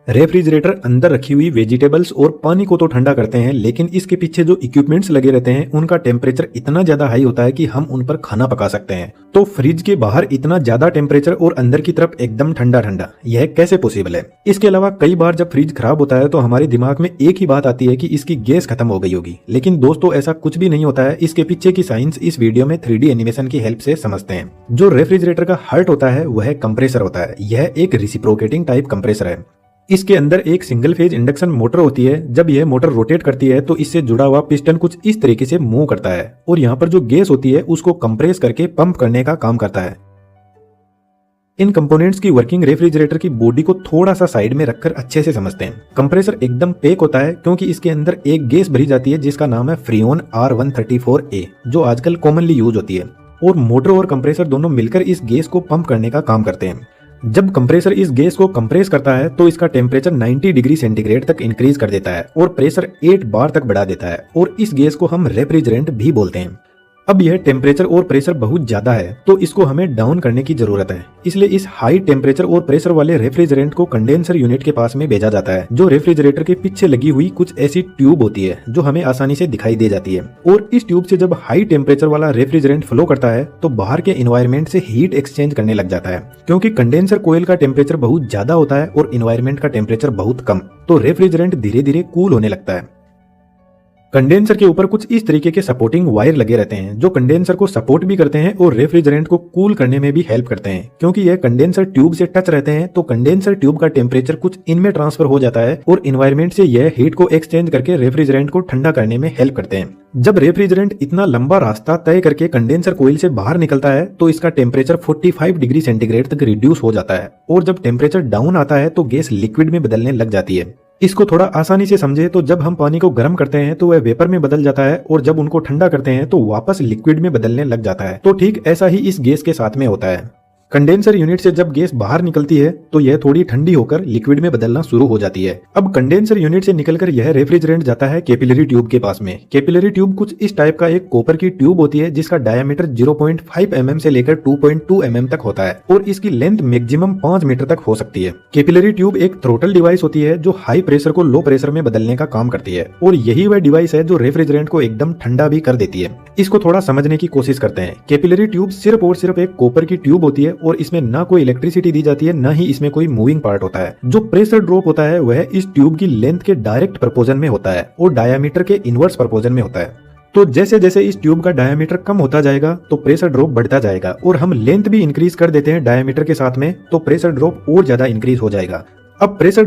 Refrigerator अंदर रखी हुई वेजिटेबल्स और पानी को तो ठंडा करते हैं, लेकिन इसके पीछे जो इक्विपमेंट्स लगे रहते हैं उनका टेम्परेचर इतना ज्यादा हाई होता है कि हम उन पर खाना पका सकते हैं। तो फ्रिज के बाहर इतना ज्यादा टेम्परेचर और अंदर की तरफ एकदम ठंडा ठंडा, यह कैसे पॉसिबल है? इसके अलावा कई बार जब फ्रिज खराब होता है तो हमारे दिमाग में एक ही बात आती है कि इसकी गैस खत्म हो गई होगी, लेकिन दोस्तों ऐसा कुछ भी नहीं होता है। इसके पीछे की साइंस इस वीडियो में 3D एनिमेशन की हेल्प से समझते हैं। जो रेफ्रिजरेटर का हार्ट होता है वह कंप्रेसर होता है। यह एक रिसिप्रोकेटिंग टाइप कंप्रेसर है। इसके अंदर एक सिंगल फेज इंडक्शन मोटर होती है। जब यह मोटर रोटेट करती है तो इससे जुड़ा हुआ पिस्टन कुछ इस तरीके से मूव करता है और यहाँ पर जो गैस होती है उसको कंप्रेस करके पंप करने का काम करता है। इन कंपोनेंट्स की वर्किंग रेफ्रिजरेटर की बॉडी को थोड़ा सा साइड में रखकर अच्छे से समझते हैं। कंप्रेसर एकदम पैक होता है क्योंकि इसके अंदर एक गैस भरी जाती है जिसका नाम है फ्रीऑन R134A, जो आजकल कॉमनली यूज होती है, और मोटर और कंप्रेसर दोनों मिलकर इस गैस को पंप करने का काम करते हैं। जब कंप्रेसर इस गैस को कंप्रेस करता है तो इसका टेम्परेचर 90 डिग्री सेंटीग्रेड तक इंक्रीज कर देता है और प्रेशर 8 बार तक बढ़ा देता है, और इस गैस को हम रेफ्रिजरेंट भी बोलते हैं। अब यह टेम्परेचर और प्रेशर बहुत ज्यादा है तो इसको हमें डाउन करने की जरूरत है, इसलिए इस हाई टेम्परेचर और प्रेशर वाले रेफ्रिजरेंट को कंडेंसर यूनिट के पास में भेजा जाता है, जो रेफ्रिजरेटर के पीछे लगी हुई कुछ ऐसी ट्यूब होती है जो हमें आसानी से दिखाई दे जाती है। और इस ट्यूब से जब हाई टेम्परेचर वाला रेफ्रिजरेंट फ्लो करता है तो बाहर के एनवायरमेंट से हीट एक्सचेंज करने लग जाता है, क्योंकि कंडेंसर कोयल का टेम्परेचर बहुत ज्यादा होता है और एनवायरमेंट का टेम्परेचर बहुत कम, तो रेफ्रिजरेंट धीरे धीरे कूल होने लगता है। कंडेंसर के ऊपर कुछ इस तरीके के सपोर्टिंग वायर लगे रहते हैं जो कंडेंसर को सपोर्ट भी करते हैं और रेफ्रिजरेंट को कूल करने में भी हेल्प करते हैं। क्योंकि यह कंडेंसर ट्यूब से टच रहते हैं तो कंडेंसर ट्यूब का टेम्परेचर कुछ इनमें ट्रांसफर हो जाता है और एनवायरमेंट से यह हीट को एक्सचेंज करके रेफ्रिजरेंट को ठंडा करने में हेल्प करते हैं। जब रेफ्रिजरेंट इतना लंबा रास्ता तय करके कंडेंसर कोयल से बाहर निकलता है तो इसका टेम्परेचर 45 डिग्री सेंटीग्रेड तक रिड्यूस हो जाता है, और जब टेम्परेचर डाउन आता है तो गैस लिक्विड में बदलने लग जाती है। इसको थोड़ा आसानी से समझे तो जब हम पानी को गर्म करते हैं तो वह वेपर में बदल जाता है, और जब उनको ठंडा करते हैं तो वापस लिक्विड में बदलने लग जाता है। तो ठीक ऐसा ही इस गैस के साथ में होता है। कंडेंसर यूनिट से जब गैस बाहर निकलती है तो यह थोड़ी ठंडी होकर लिक्विड में बदलना शुरू हो जाती है। अब कंडेंसर यूनिट से निकलकर यह रेफ्रिजरेंट जाता है कैपिलरी ट्यूब के पास में। कैपिलरी ट्यूब कुछ इस टाइप का एक कॉपर की ट्यूब होती है जिसका डायमीटर 0.5 mm से लेकर 2.2 mm तक होता है, और इसकी लेंथ मैक्सिमम 5 मीटर तक हो सकती है। कैपिलरी ट्यूब एक थ्रोटल डिवाइस होती है जो हाई प्रेशर को लो प्रेशर में बदलने का काम करती है, और यही वह डिवाइस है जो रेफ्रिजरेंट को एकदम ठंडा भी कर देती है। इसको थोड़ा समझने की कोशिश करते हैं। कैपिलरी ट्यूब सिर्फ और सिर्फ एक कॉपर की ट्यूब होती है और इसमें ना कोई इलेक्ट्रिसिटी दी जाती है, ना ही इसमें कोई मूविंग पार्ट होता है। जो प्रेशर ड्रॉप होता है वह इस ट्यूब की लेंथ के डायरेक्ट प्रोपोर्शन में होता है और डायामीटर के इनवर्स प्रोपोर्शन में होता है। तो जैसे जैसे इस ट्यूब का डायामीटर कम होता जाएगा तो प्रेशर ड्रॉप बढ़ता जाएगा, और हम लेंथ भी इंक्रीज कर देते हैं डायामीटर के साथ में, तो प्रेशर ड्रॉप और ज्यादा इंक्रीज हो जाएगा। अब प्रेशर